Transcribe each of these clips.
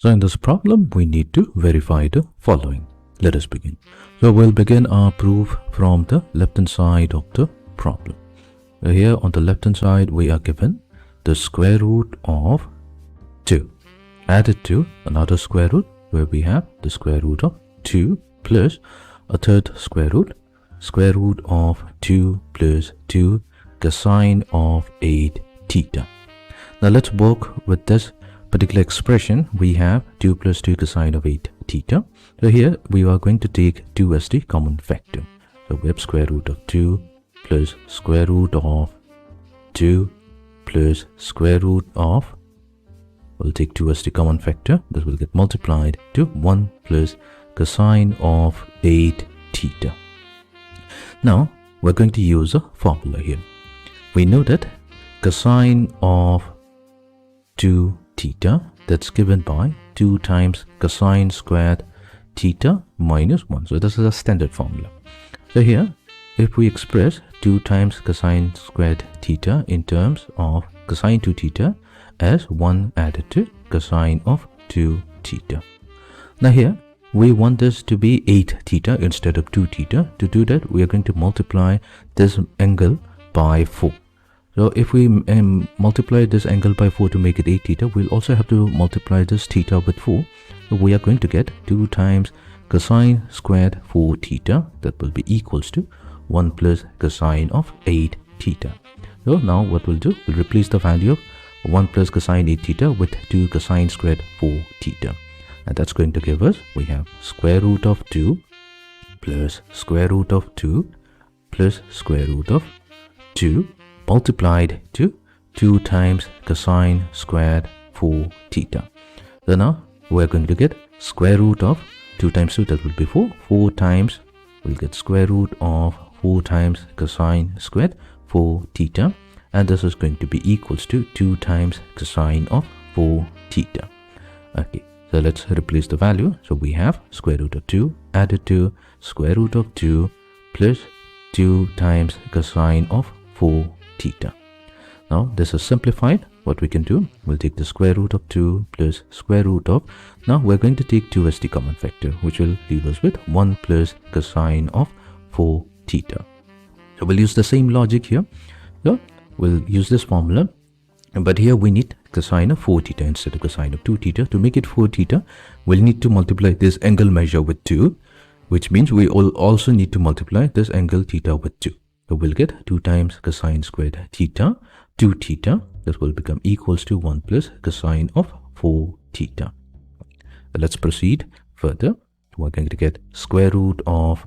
So in this problem, we need to verify the following. Let us begin. So we'll begin our proof from the left-hand side of the problem. Here on the left-hand side, we are given the square root of 2 added to another square root where we have the square root of 2 plus a third square root of 2 plus 2 cosine of 8 theta. Now let's work with this particular expression. We have 2 plus 2 cosine of 8 theta. So here we are going to take 2 as the common factor. So we have square root of 2 plus square root of 2 plus square root of, we'll take 2 as the common factor. This will get multiplied to 1 plus cosine of 8 theta. Now we're going to use a formula here. We know that cosine of 2 theta, that's given by 2 times cosine squared theta minus 1. So this is a standard formula. So here, if we express 2 times cosine squared theta in terms of cosine 2 theta as 1 added to cosine of 2 theta. Now here, we want this to be 8 theta instead of 2 theta. To do that, we are going to multiply this angle by 4. So if we multiply this angle by 4 to make it 8 theta, we'll also have to multiply this theta with 4. So we are going to get 2 times cosine squared 4 theta. That will be equals to 1 plus cosine of 8 theta. So now what we'll do, we'll replace the value of 1 plus cosine 8 theta with 2 cosine squared 4 theta. And that's going to give us, we have square root of 2 plus square root of 2 plus square root of 2 multiplied to 2 times cosine squared 4 theta. So now we're going to get square root of 2 times 2, that will be 4. 4 times, we'll get square root of 4 times cosine squared 4 theta. And this is going to be equals to 2 times cosine of 4 theta. Okay, so let's replace the value. So we have square root of 2 added to square root of 2 plus 2 times cosine of 4 theta. Now this is simplified. What we can do, we'll take the square root of 2 plus square root of, now we're going to take 2 as the common factor, which will leave us with 1 plus cosine of 4 theta. So we'll use the same logic here. So we'll use this formula, but here we need cosine of 4 theta instead of cosine of 2 theta. To make it 4 theta, we'll need to multiply this angle measure with 2, which means we will also need to multiply this angle theta with 2. So we'll get 2 times cosine squared theta, 2 theta. This will become equals to 1 plus cosine of 4 theta. So let's proceed further. We're going to get square root of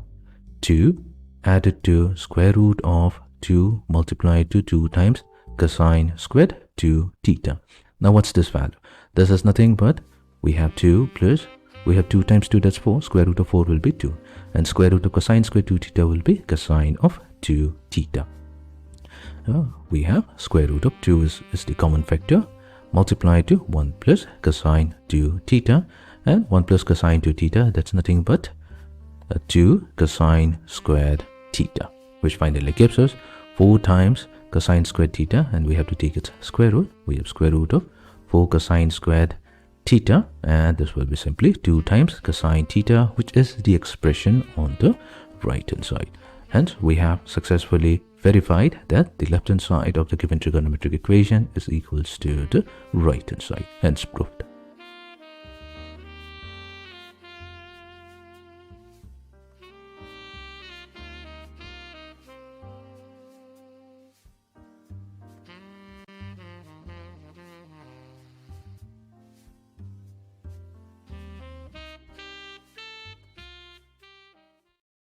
2 added to square root of 2 multiplied to 2 times cosine squared 2 theta. Now what's this value? This is nothing but we have 2 plus, we have 2 times 2, that's 4. Square root of 4 will be 2. And square root of cosine squared 2 theta will be cosine of 2 theta. We have square root of 2 is the common factor, multiplied to 1 plus cosine 2 theta. And 1 plus cosine 2 theta, that's nothing but 2 cosine squared theta, which finally gives us 4 times cosine squared theta, and we have to take its square root. We have square root of 4 cosine squared theta, and this will be simply 2 times cosine theta, which is the expression on the right hand side. Hence, we have successfully verified that the left hand side of the given trigonometric equation is equals to the right hand side, hence proved.